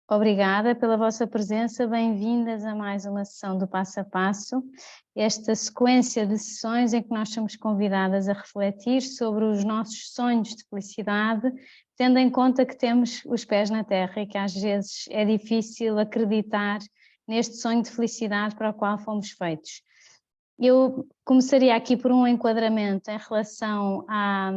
Obrigada pela vossa presença, bem-vindas a mais uma sessão do Passo a Passo, esta sequência de sessões em que nós somos convidadas a refletir sobre os nossos sonhos de felicidade, tendo em conta que temos os pés na terra e que às vezes é difícil acreditar neste sonho de felicidade para o qual fomos feitos. Eu começaria aqui por um enquadramento em relação a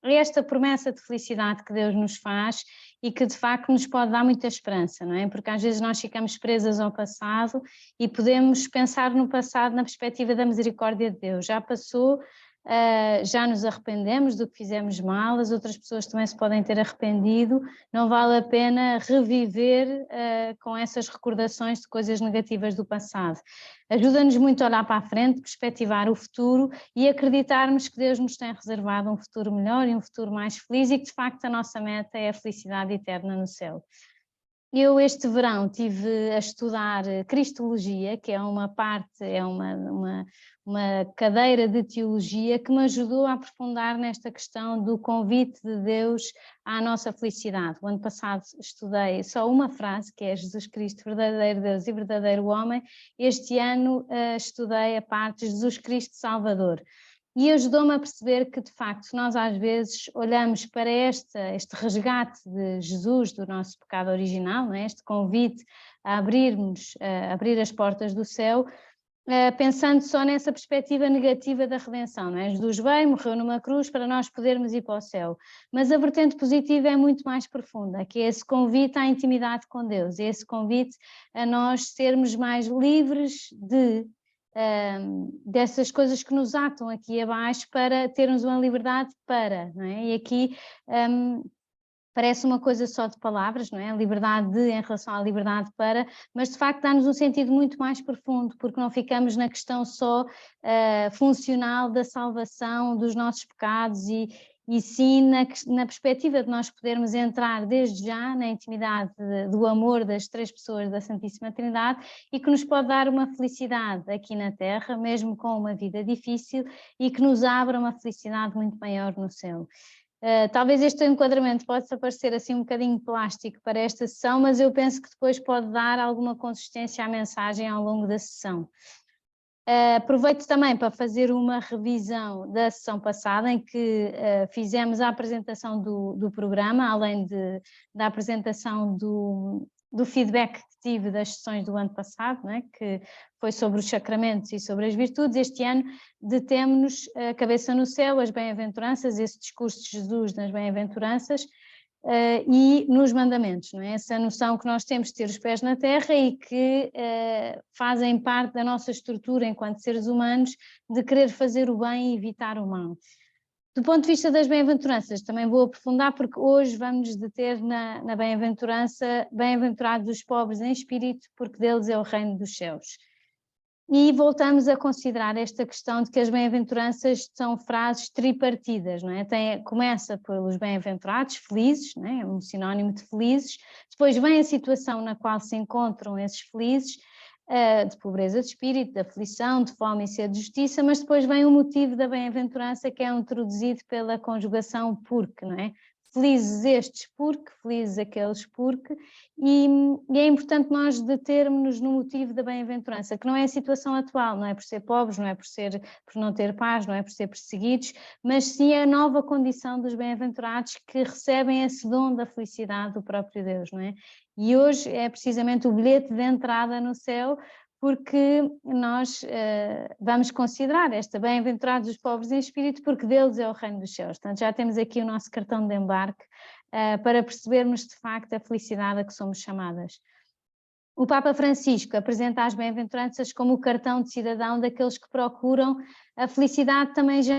esta promessa de felicidade que Deus nos faz e que de facto nos pode dar muita esperança, não é? Porque às vezes nós ficamos presas ao passado e podemos pensar no passado na perspectiva da misericórdia de Deus. Já passou, já nos arrependemos do que fizemos mal, as outras pessoas também se podem ter arrependido, não vale a pena reviver com essas recordações de coisas negativas do passado. Ajuda-nos muito a olhar para a frente, perspectivar o futuro e acreditarmos que Deus nos tem reservado um futuro melhor e um futuro mais feliz e que de facto a nossa meta é a felicidade eterna no céu. Eu este verão tive a estudar Cristologia, que é uma parte, é uma cadeira de teologia que me ajudou a aprofundar nesta questão do convite de Deus à nossa felicidade. O ano passado estudei só uma frase, que é Jesus Cristo, verdadeiro Deus e verdadeiro homem. Este ano estudei a parte Jesus Cristo Salvador. E ajudou-me a perceber que, de facto, nós às vezes olhamos para este resgate de Jesus do nosso pecado original, não é? Este convite a abrir as portas do céu, pensando só nessa perspectiva negativa da redenção, não é? Jesus veio, morreu numa cruz para nós podermos ir para o céu. Mas a vertente positiva é muito mais profunda, que é esse convite à intimidade com Deus, é esse convite a nós sermos mais livres dessas coisas que nos atam aqui abaixo para termos uma liberdade para, não é? E aqui parece uma coisa só de palavras, não é? A liberdade em relação à liberdade para, mas de facto dá-nos um sentido muito mais profundo, porque não ficamos na questão só funcional da salvação dos nossos pecados e sim na perspectiva de nós podermos entrar desde já na intimidade do amor das três pessoas da Santíssima Trindade e que nos pode dar uma felicidade aqui na Terra, mesmo com uma vida difícil, e que nos abra uma felicidade muito maior no céu. Talvez este enquadramento possa parecer assim um bocadinho plástico para esta sessão, mas eu penso que depois pode dar alguma consistência à mensagem ao longo da sessão. Aproveito também para fazer uma revisão da sessão passada, em que fizemos a apresentação do programa, além da apresentação do feedback que tive das sessões do ano passado, não é? Que foi sobre os sacramentos e sobre as virtudes. Este ano detemos-nos a cabeça no céu, as bem-aventuranças, esse discurso de Jesus nas bem-aventuranças, e nos mandamentos, não é? Essa noção que nós temos de ter os pés na terra e que fazem parte da nossa estrutura enquanto seres humanos de querer fazer o bem e evitar o mal. Do ponto de vista das bem-aventuranças, também vou aprofundar porque hoje vamos nos deter na bem-aventurança, bem-aventurados os pobres em espírito, porque deles é o reino dos céus. E voltamos a considerar esta questão de que as bem-aventuranças são frases tripartidas, não é? Começa pelos bem-aventurados, felizes, não é? É um sinónimo de felizes, depois vem a situação na qual se encontram esses felizes, de pobreza de espírito, de aflição, de fome e sede de justiça, mas depois vem o motivo da bem-aventurança, que é introduzido pela conjugação porque, não é? Felizes estes porque, felizes aqueles porque, e é importante nós determos-nos no motivo da bem-aventurança, que não é a situação atual, não é por ser pobres, não é por não ter paz, não é por ser perseguidos, mas sim a nova condição dos bem-aventurados que recebem esse dom da felicidade do próprio Deus, não é? E hoje é precisamente o bilhete de entrada no céu, porque nós vamos considerar esta bem-aventurados os pobres em espírito, porque deles é o reino dos céus. Portanto, já temos aqui o nosso cartão de embarque para percebermos de facto a felicidade a que somos chamadas. O Papa Francisco apresenta as bem-aventuranças como o cartão de cidadão daqueles que procuram a felicidade também já.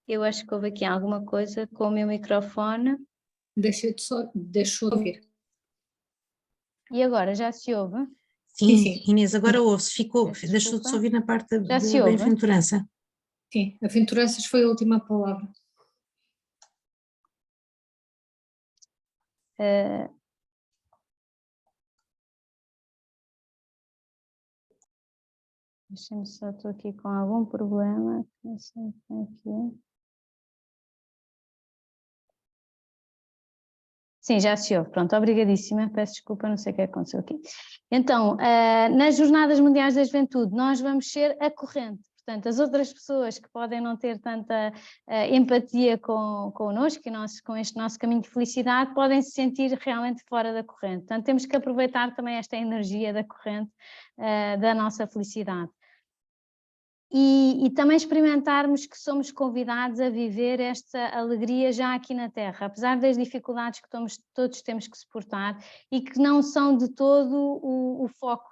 Eu acho que houve aqui alguma coisa com o meu microfone. Deixou de ouvir. E agora, já se ouve? Sim, Sim. Inês, agora ouve-se, Peço deixou de se ouvir na parte Já da se ouve? bem-aventurança. Sim, aventuranças foi a última palavra. Deixa-me só, estou aqui com algum problema, não sei o que é. Sim, já se ouve, pronto, obrigadíssima, peço desculpa, não sei o que aconteceu aqui. Então, nas Jornadas Mundiais da Juventude, nós vamos ser a corrente, portanto, as outras pessoas que podem não ter tanta empatia connosco e com este nosso caminho de felicidade, podem se sentir realmente fora da corrente, portanto, temos que aproveitar também esta energia da corrente da nossa felicidade. E também experimentarmos que somos convidados a viver esta alegria já aqui na Terra, apesar das dificuldades que todos temos que suportar e que não são de todo o foco.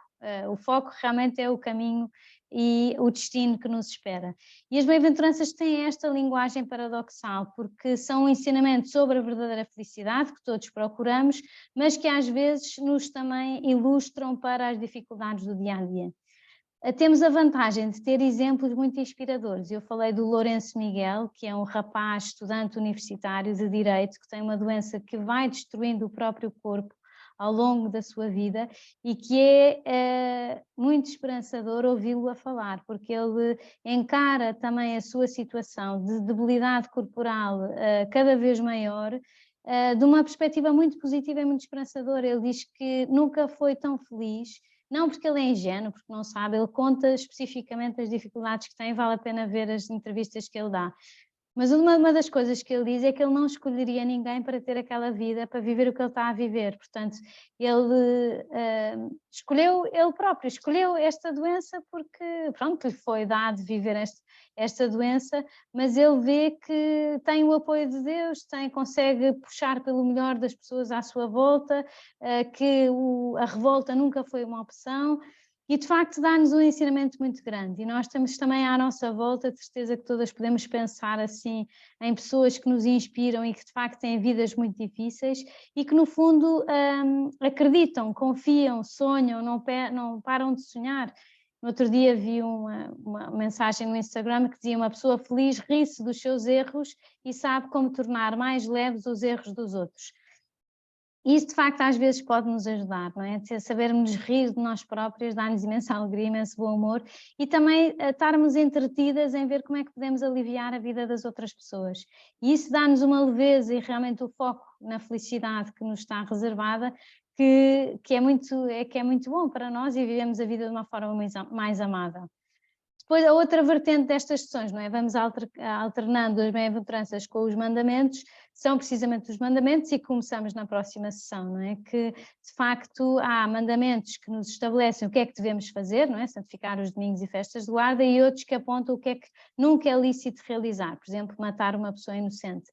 O foco realmente é o caminho e o destino que nos espera. E as bem-aventuranças têm esta linguagem paradoxal, porque são um ensinamento sobre a verdadeira felicidade que todos procuramos, mas que às vezes nos também ilustram para as dificuldades do dia-a-dia. Temos a vantagem de ter exemplos muito inspiradores. Eu falei do Lourenço Miguel, que é um rapaz estudante universitário de Direito, que tem uma doença que vai destruindo o próprio corpo ao longo da sua vida e que é muito esperançador ouvi-lo a falar, porque ele encara também a sua situação de debilidade corporal cada vez maior, de uma perspectiva muito positiva e muito esperançadora. Ele diz que nunca foi tão feliz. Não porque ele é ingênuo, porque não sabe, ele conta especificamente as dificuldades que tem, vale a pena ver as entrevistas que ele dá. Mas uma das coisas que ele diz é que ele não escolheria ninguém para ter aquela vida, para viver o que ele está a viver. Portanto, ele escolheu ele próprio, escolheu esta doença porque, pronto, lhe foi dado viver esta doença, mas ele vê que tem o apoio de Deus, consegue puxar pelo melhor das pessoas à sua volta, que a revolta nunca foi uma opção. E de facto dá-nos um ensinamento muito grande, e nós temos também à nossa volta, de certeza que todas podemos pensar assim em pessoas que nos inspiram e que de facto têm vidas muito difíceis e que no fundo acreditam, confiam, sonham, não param de sonhar. No outro dia vi uma mensagem no Instagram que dizia: uma pessoa feliz ri-se dos seus erros e sabe como tornar mais leves os erros dos outros. E isso de facto às vezes pode nos ajudar, não é? Sabermos rir de nós próprios, dá-nos imensa alegria, imenso bom humor e também estarmos entretidas em ver como é que podemos aliviar a vida das outras pessoas. E isso dá-nos uma leveza e realmente o foco na felicidade que nos está reservada, que é muito bom para nós e vivemos a vida de uma forma mais amada. Depois, a outra vertente destas sessões, não é? Vamos alternando as bem-aventuranças com os mandamentos, são precisamente os mandamentos e começamos na próxima sessão, não é? Que, de facto, há mandamentos que nos estabelecem o que é que devemos fazer, não é? Santificar os domingos e festas de guarda, e outros que apontam o que é que nunca é lícito realizar, por exemplo, matar uma pessoa inocente.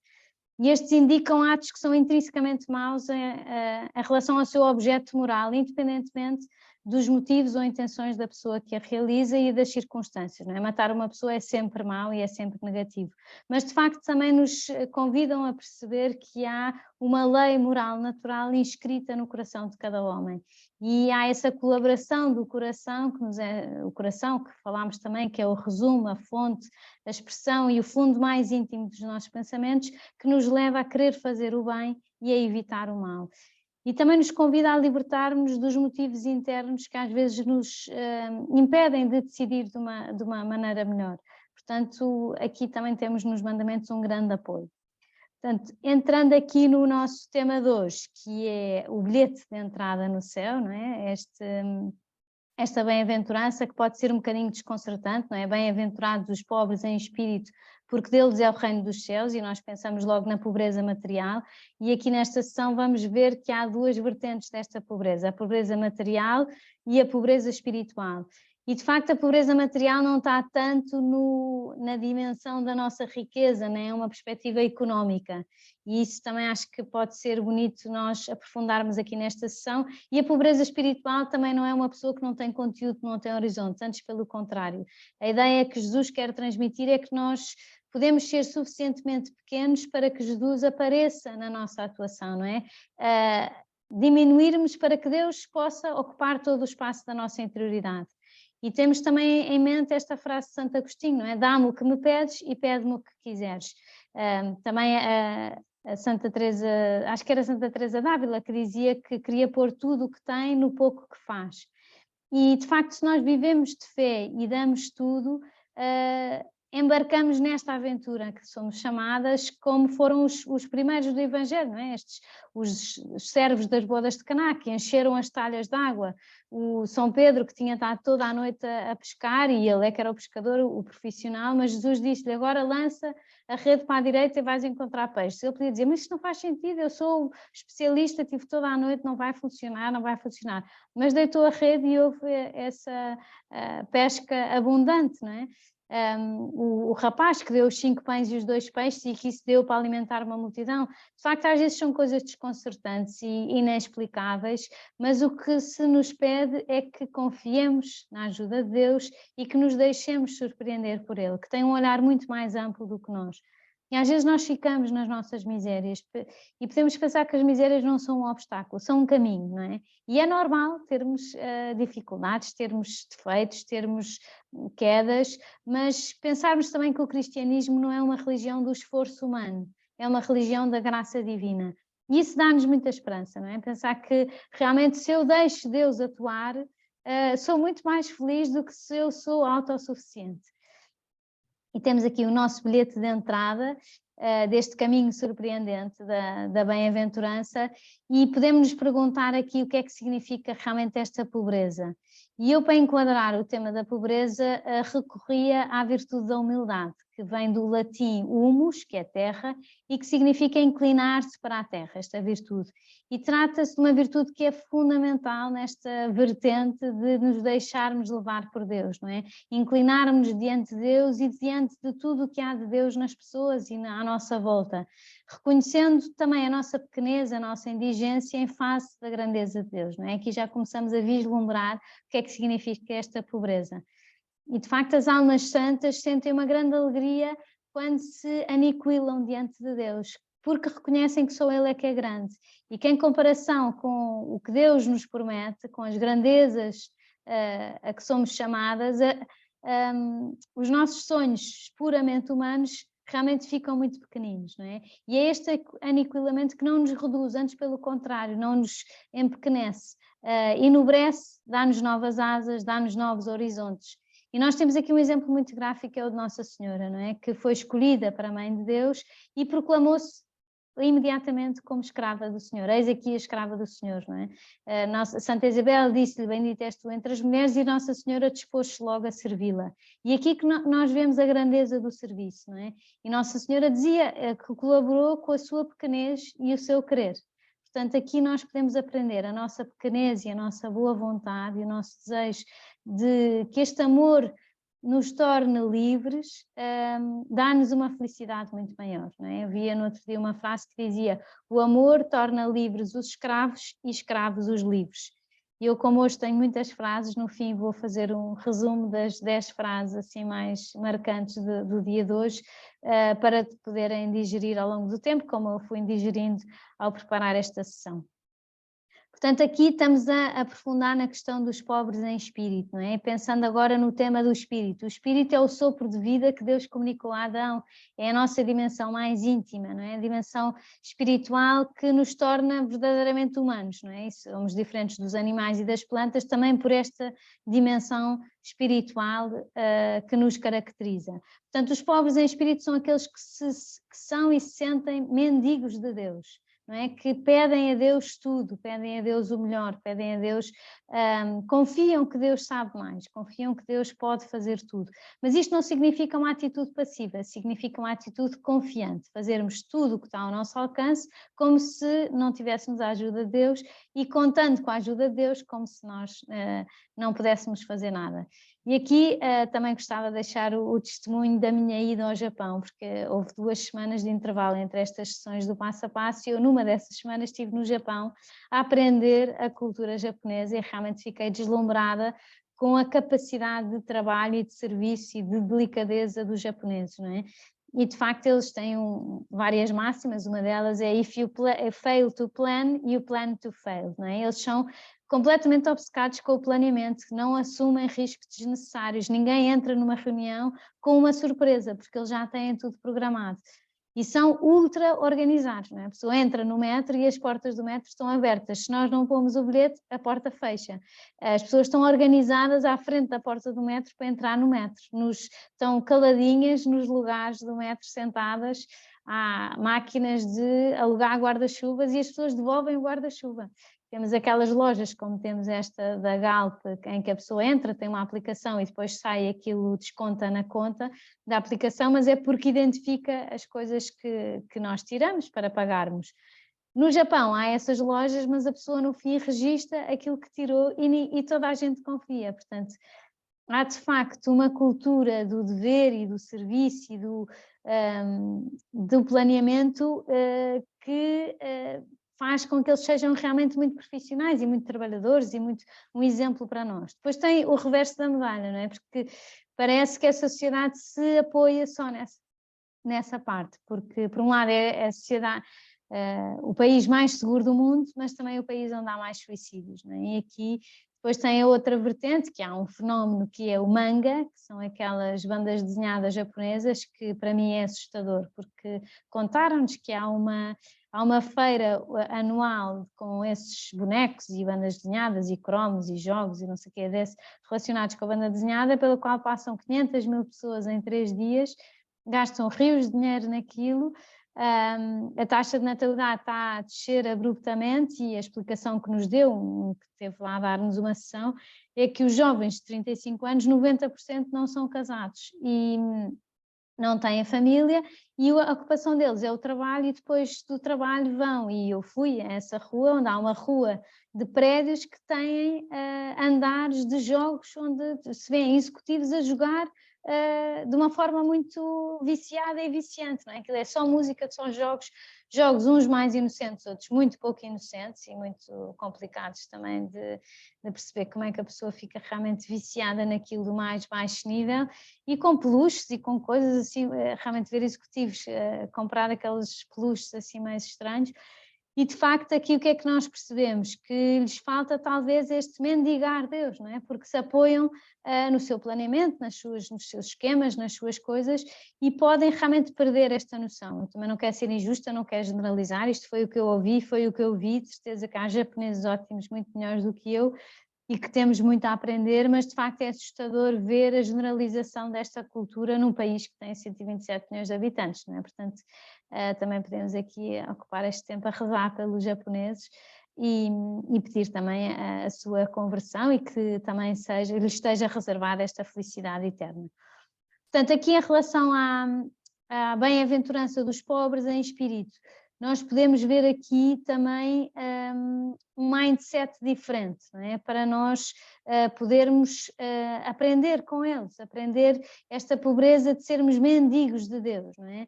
E estes indicam atos que são intrinsecamente maus em relação ao seu objeto moral, independentemente dos motivos ou intenções da pessoa que a realiza e das circunstâncias, não é? Matar uma pessoa é sempre mau e é sempre negativo, mas de facto também nos convidam a perceber que há uma lei moral natural inscrita no coração de cada homem, e há essa colaboração do coração, o coração que falámos também, que é o resumo, a fonte, a expressão e o fundo mais íntimo dos nossos pensamentos, que nos leva a querer fazer o bem e a evitar o mal. E também nos convida a libertar-nos dos motivos internos que às vezes nos impedem de decidir de uma maneira melhor. Portanto, aqui também temos nos mandamentos um grande apoio. Portanto, entrando aqui no nosso tema de hoje, que é o bilhete de entrada no céu, não é? Esta bem-aventurança que pode ser um bocadinho desconcertante, não é? Bem-aventurados os pobres em espírito, porque deles é o reino dos céus, e nós pensamos logo na pobreza material, e aqui nesta sessão vamos ver que há duas vertentes desta pobreza, a pobreza material e a pobreza espiritual. E de facto a pobreza material não está tanto na dimensão da nossa riqueza, nem é uma perspectiva económica, e isso também acho que pode ser bonito nós aprofundarmos aqui nesta sessão. E a pobreza espiritual também não é uma pessoa que não tem conteúdo, não tem horizonte, antes pelo contrário. A ideia que Jesus quer transmitir é que nós podemos ser suficientemente pequenos para que Jesus apareça na nossa atuação, não é? Diminuirmos para que Deus possa ocupar todo o espaço da nossa interioridade. E temos também em mente esta frase de Santo Agostinho, não é? Dá-me o que me pedes e pede-me o que quiseres. Também a Santa Teresa, acho que era Santa Teresa d'Ávila, que dizia que queria pôr tudo o que tem no pouco que faz. E, de facto, se nós vivemos de fé e damos tudo, embarcamos nesta aventura que somos chamadas, como foram os primeiros do Evangelho, não é? Os servos das bodas de Caná, que encheram as talhas de água, o São Pedro, que tinha estado toda a noite a pescar, e ele é que era o pescador, o profissional, mas Jesus disse-lhe, agora lança a rede para a direita e vais encontrar peixes. Ele podia dizer, mas isto não faz sentido, eu sou especialista, tive toda a noite, não vai funcionar, não vai funcionar. Mas deitou a rede e houve essa pesca abundante, não é? O rapaz que deu os 5 pães e os 2 peixes e que isso deu para alimentar uma multidão, de facto às vezes são coisas desconcertantes e inexplicáveis, mas o que se nos pede é que confiemos na ajuda de Deus e que nos deixemos surpreender por Ele, que tem um olhar muito mais amplo do que nós. E às vezes nós ficamos nas nossas misérias e podemos pensar que as misérias não são um obstáculo, são um caminho, não é? E é normal termos dificuldades, termos defeitos, termos quedas, mas pensarmos também que o cristianismo não é uma religião do esforço humano, é uma religião da graça divina. E isso dá-nos muita esperança, não é? Pensar que realmente se eu deixo Deus atuar, sou muito mais feliz do que se eu sou autossuficiente. E temos aqui o nosso bilhete de entrada deste caminho surpreendente da bem-aventurança e podemos nos perguntar aqui o que é que significa realmente esta pobreza. E eu, para enquadrar o tema da pobreza, recorria à virtude da humildade, que vem do latim humus, que é terra, e que significa inclinar-se para a terra, esta virtude. E trata-se de uma virtude que é fundamental nesta vertente de nos deixarmos levar por Deus, não é? Inclinarmos diante de Deus e diante de tudo o que há de Deus nas pessoas e à nossa volta, reconhecendo também a nossa pequenez, a nossa indigência em face da grandeza de Deus, não é? Aqui já começamos a vislumbrar o que é que significa esta pobreza. E de facto as almas santas sentem uma grande alegria quando se aniquilam diante de Deus, porque reconhecem que só Ele é que é grande e que em comparação com o que Deus nos promete, com as grandezas a que somos chamadas, os nossos sonhos puramente humanos realmente ficam muito pequeninos, não é? E é este aniquilamento que não nos reduz, antes pelo contrário, não nos empequenece, enobrece, dá-nos novas asas, dá-nos novos horizontes. E nós temos aqui um exemplo muito gráfico, é o de Nossa Senhora, não é? Que foi escolhida para a Mãe de Deus e proclamou-se imediatamente como escrava do Senhor. Eis aqui a escrava do Senhor, não é? Santa Isabel disse-lhe, bendita és tu entre as mulheres, e Nossa Senhora dispôs-se logo a servi-la. E aqui que nós vemos a grandeza do serviço, não é? E Nossa Senhora dizia que colaborou com a sua pequenez e o seu querer. Portanto, aqui nós podemos aprender a nossa pequenez e a nossa boa vontade e o nosso desejo de que este amor nos torne livres, dá-nos uma felicidade muito maior, não é? Eu via no outro dia uma frase que dizia: o amor torna livres os escravos e escravos os livres. E eu, como hoje tenho muitas frases, no fim vou fazer um resumo das 10 frases assim mais marcantes do dia de hoje, para poderem digerir ao longo do tempo, como eu fui digerindo ao preparar esta sessão. Portanto, aqui estamos a aprofundar na questão dos pobres em espírito, não é? Pensando agora no tema do espírito. O espírito é o sopro de vida que Deus comunicou a Adão, é a nossa dimensão mais íntima, não é? A dimensão espiritual que nos torna verdadeiramente humanos, não é? E somos diferentes dos animais e das plantas também por esta dimensão espiritual que nos caracteriza. Portanto, os pobres em espírito são aqueles que são e se sentem mendigos de Deus. Não é? Que pedem a Deus tudo, pedem a Deus o melhor, pedem a Deus, confiam que Deus sabe mais, confiam que Deus pode fazer tudo. Mas isto não significa uma atitude passiva, significa uma atitude confiante, fazermos tudo o que está ao nosso alcance, como se não tivéssemos a ajuda de Deus e contando com a ajuda de Deus, como se nós não pudéssemos fazer nada. E aqui também gostava de deixar o testemunho da minha ida ao Japão, porque houve 2 semanas de intervalo entre estas sessões do passo a passo e eu numa dessas semanas estive no Japão a aprender a cultura japonesa e realmente fiquei deslumbrada com a capacidade de trabalho e de serviço e de delicadeza dos japoneses, não é? E de facto eles têm várias máximas, uma delas é if you fail to plan, you plan to fail, não é? Eles são completamente obcecados com o planeamento, que não assumem riscos desnecessários. Ninguém entra numa reunião com uma surpresa, porque eles já têm tudo programado. E são ultra organizados, não é? A pessoa entra no metro e as portas do metro estão abertas. Se nós não pomos o bilhete, a porta fecha. As pessoas estão organizadas à frente da porta do metro para entrar no metro. Estão caladinhas nos lugares do metro, sentadas. Há máquinas de alugar guarda-chuvas e as pessoas devolvem o guarda-chuva. Temos aquelas lojas, como temos esta da Galp, em que a pessoa entra, tem uma aplicação e depois sai aquilo, desconta na conta da aplicação, mas é porque identifica as coisas que nós tiramos para pagarmos. No Japão há essas lojas, mas a pessoa no fim registra aquilo que tirou e toda a gente confia. Portanto, há de facto uma cultura do dever e do serviço e do planeamento que faz com que eles sejam realmente muito profissionais e muito trabalhadores e muito um exemplo para nós. Depois tem o reverso da medalha, não é? Porque parece que a sociedade se apoia só nessa parte, porque por um lado é a sociedade, o país mais seguro do mundo, mas também o país onde há mais suicídios, não é? E aqui depois tem a outra vertente, que há um fenómeno que é o manga, que são aquelas bandas desenhadas japonesas, que para mim é assustador, porque contaram-nos que há uma feira anual com esses bonecos e bandas desenhadas e cromos e jogos e não sei o que é desse, relacionados com a banda desenhada, pela qual passam 500 mil pessoas em 3 dias, gastam rios de dinheiro naquilo. A taxa de natalidade está a descer abruptamente e a explicação que nos deu, que teve lá a dar-nos uma sessão, é que os jovens de 35 anos, 90% não são casados e não têm família e a ocupação deles é o trabalho e depois do trabalho vão. E eu fui a essa rua, onde há uma rua de prédios que têm andares de jogos onde se vêem executivos a jogar de uma forma muito viciada e viciante, não é? Aquilo é só música, só jogos uns mais inocentes, outros muito pouco inocentes e muito complicados também de perceber como é que a pessoa fica realmente viciada naquilo do mais baixo nível e com peluches e com coisas assim, realmente ver executivos comprar aqueles peluches assim mais estranhos. E de facto aqui o que é que nós percebemos? Que lhes falta talvez este mendigar Deus, não é? Porque se apoiam no seu planeamento, nos seus esquemas, nas suas coisas e podem realmente perder esta noção. Eu também não quero ser injusta, não quero generalizar, isto foi o que eu ouvi, foi o que eu vi, de certeza que há japoneses ótimos, muito melhores do que eu, e que temos muito a aprender, mas de facto é assustador ver a generalização desta cultura num país que tem 127 milhões de habitantes, não é? Portanto, também podemos aqui ocupar este tempo a rezar pelos japoneses e pedir também a sua conversão e que também lhes esteja reservada esta felicidade eterna. Portanto, aqui em relação à bem-aventurança dos pobres em espírito, nós podemos ver aqui também um mindset diferente, não é? Para nós podermos aprender com eles, aprender esta pobreza de sermos mendigos de Deus, não é?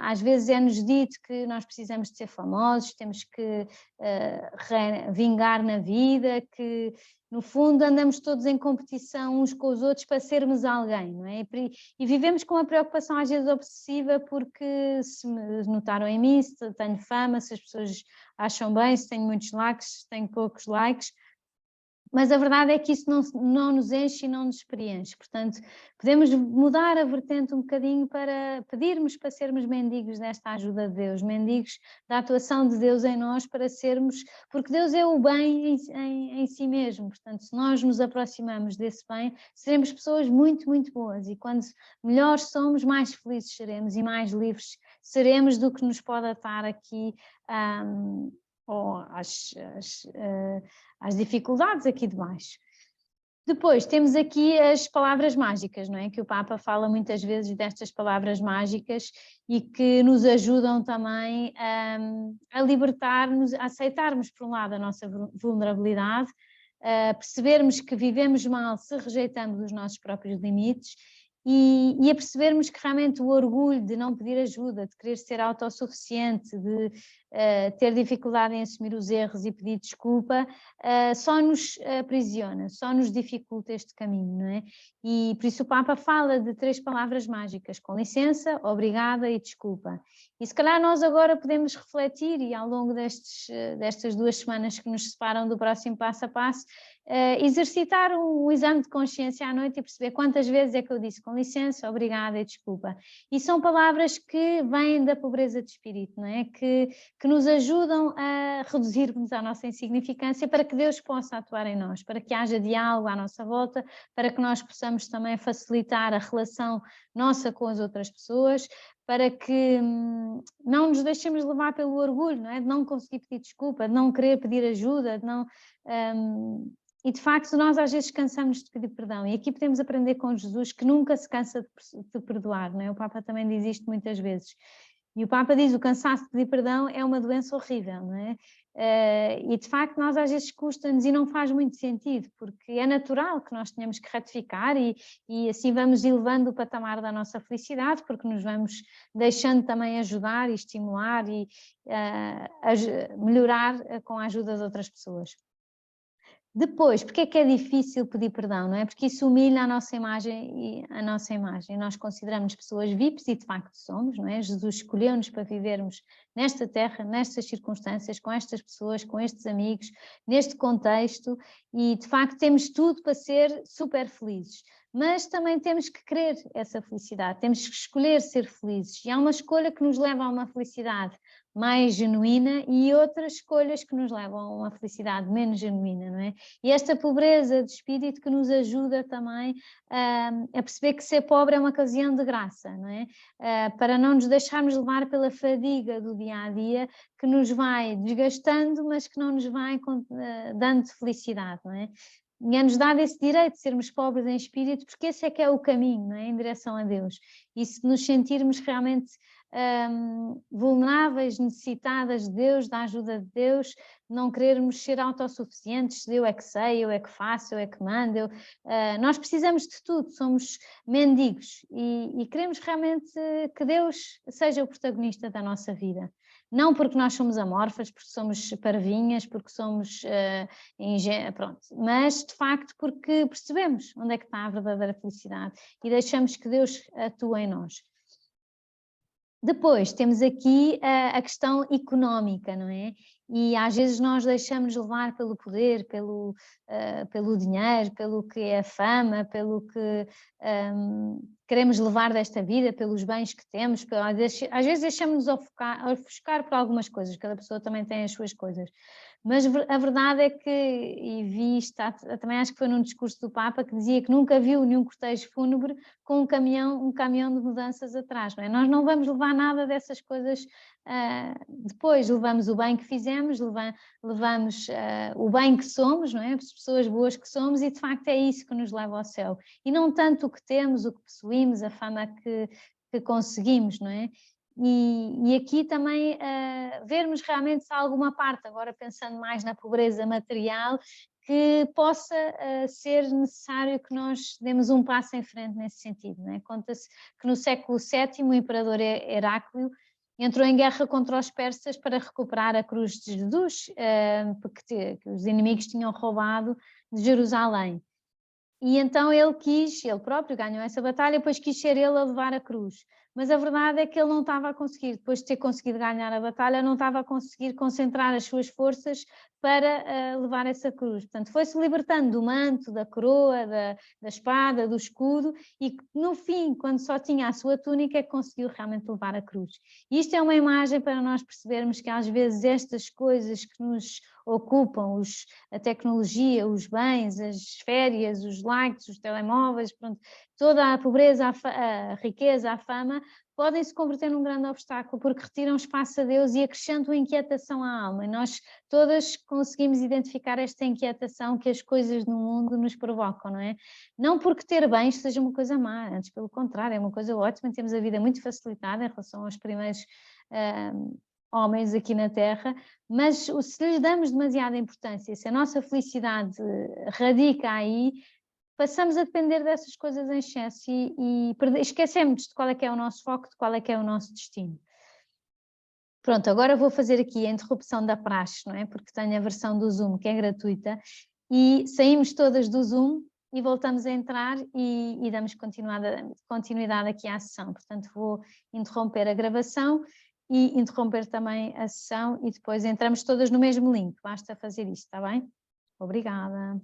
Às vezes é-nos dito que nós precisamos de ser famosos, temos que vingar na vida, que no fundo andamos todos em competição uns com os outros para sermos alguém, não é? E vivemos com uma preocupação às vezes obsessiva porque se me notaram em mim, se tenho fama, se as pessoas acham bem, se tenho muitos likes, se tenho poucos likes, mas a verdade é que isso não nos enche e não nos preenche. Portanto, podemos mudar a vertente um bocadinho para pedirmos para sermos mendigos desta ajuda de Deus, mendigos da atuação de Deus em nós para sermos, porque Deus é o bem em si mesmo. Portanto, se nós nos aproximamos desse bem, seremos pessoas muito, muito boas e quando melhores somos, mais felizes seremos e mais livres seremos do que nos pode atar aqui às dificuldades aqui de baixo. Depois temos aqui as palavras mágicas, não é? Que o Papa fala muitas vezes destas palavras mágicas e que nos ajudam também a libertar-nos, a aceitarmos por um lado a nossa vulnerabilidade, percebermos que vivemos mal se rejeitamos os nossos próprios limites e a percebermos que realmente o orgulho de não pedir ajuda, de querer ser autossuficiente, de ter dificuldade em assumir os erros e pedir desculpa, só nos aprisiona, só nos dificulta este caminho, não é? E por isso o Papa fala de 3 palavras mágicas: com licença, obrigada e desculpa. E se calhar nós agora podemos refletir, e ao longo destas 2 semanas que nos separam do próximo passo a passo, exercitar um exame de consciência à noite e perceber quantas vezes é que eu disse com licença, obrigada e desculpa. E são palavras que vêm da pobreza de espírito, não é? Que nos ajudam a reduzirmos a nossa insignificância para que Deus possa atuar em nós, para que haja diálogo à nossa volta, para que nós possamos também facilitar a relação nossa com as outras pessoas, para que não nos deixemos levar pelo orgulho, não é? De não conseguir pedir desculpa, de não querer pedir ajuda, de não... E de facto nós às vezes cansamos de pedir perdão, e aqui podemos aprender com Jesus, que nunca se cansa de perdoar, não é? O Papa também diz isto muitas vezes. E o Papa diz: o cansaço de pedir perdão é uma doença horrível, não é? E de facto nós às vezes custa-nos e não faz muito sentido, porque é natural que nós tenhamos que ratificar e assim vamos elevando o patamar da nossa felicidade, porque nos vamos deixando também ajudar e estimular e melhorar com a ajuda de outras pessoas. Depois, porque é que é difícil pedir perdão, não é? Porque isso humilha a nossa imagem e nós consideramos pessoas VIPs, e de facto somos, não é? Jesus escolheu-nos para vivermos nesta terra, nestas circunstâncias, com estas pessoas, com estes amigos, neste contexto, e de facto temos tudo para ser super felizes. Mas também temos que querer essa felicidade, temos que escolher ser felizes, e há uma escolha que nos leva a uma felicidade mais genuína e outras escolhas que nos levam a uma felicidade menos genuína, não é? E esta pobreza de espírito que nos ajuda também a perceber que ser pobre é uma ocasião de graça, não é? Para não nos deixarmos levar pela fadiga do dia-a-dia, que nos vai desgastando, mas que não nos vai dando felicidade, não é? E é-nos dado esse direito de sermos pobres em espírito, porque esse é que é o caminho, não é? Em direção a Deus. E se nos sentirmos realmente vulneráveis, necessitadas de Deus, da ajuda de Deus, não querermos ser autossuficientes, eu é que sei, eu é que faço, eu é que mando, nós precisamos de tudo, somos mendigos e queremos realmente que Deus seja o protagonista da nossa vida. Não porque nós somos amorfas, porque somos parvinhas, porque somos pronto, mas de facto porque percebemos onde é que está a verdadeira felicidade e deixamos que Deus atue em nós. Depois temos aqui a questão económica, não é? E às vezes nós deixamos levar pelo poder, pelo dinheiro, pelo que é a fama, pelo que queremos levar desta vida, pelos bens que temos, às vezes deixamos-nos ofuscar por algumas coisas, cada pessoa também tem as suas coisas. Mas a verdade é que, e vi isto, também acho que foi num discurso do Papa, que dizia que nunca viu nenhum cortejo fúnebre com um caminhão de mudanças atrás, não é? Nós não vamos levar nada dessas coisas depois, levamos o bem que fizemos, levamos o bem que somos, não é? As pessoas boas que somos, e de facto é isso que nos leva ao céu. E não tanto o que temos, o que possuímos, a fama que conseguimos, não é? E aqui também vermos realmente se há alguma parte, agora pensando mais na pobreza material, que possa ser necessário que nós demos um passo em frente nesse sentido, não é? Conta-se que no século VII o imperador Heráclio entrou em guerra contra os persas para recuperar a cruz de Jesus, porque os inimigos tinham roubado de Jerusalém. E então ele próprio ganhou essa batalha, depois quis ser ele a levar a cruz. Mas a verdade é que ele não estava a conseguir, depois de ter conseguido ganhar a batalha, não estava a conseguir concentrar as suas forças para levar essa cruz. Portanto, foi-se libertando do manto, da coroa, da espada, do escudo, e no fim, quando só tinha a sua túnica, é que conseguiu realmente levar a cruz. E isto é uma imagem para nós percebermos que às vezes estas coisas que nos ocupam, a tecnologia, os bens, as férias, os likes, os telemóveis, pronto, toda a pobreza, a riqueza, a fama, podem se converter num grande obstáculo, porque retiram espaço a Deus e acrescentam inquietação à alma. E nós todas conseguimos identificar esta inquietação que as coisas no mundo nos provocam, não é? Não porque ter bens seja uma coisa má, antes pelo contrário, é uma coisa ótima, temos a vida muito facilitada em relação aos primeiros homens aqui na Terra, mas se lhes damos demasiada importância, se a nossa felicidade radica aí, passamos a depender dessas coisas em excesso e esquecemos de qual é que é o nosso foco, de qual é que é o nosso destino. Pronto, agora vou fazer aqui a interrupção da praxe, não é? Porque tenho a versão do Zoom que é gratuita e saímos todas do Zoom e voltamos a entrar e damos continuidade aqui à sessão. Portanto, vou interromper a gravação e interromper também a sessão e depois entramos todas no mesmo link. Basta fazer isto, está bem? Obrigada.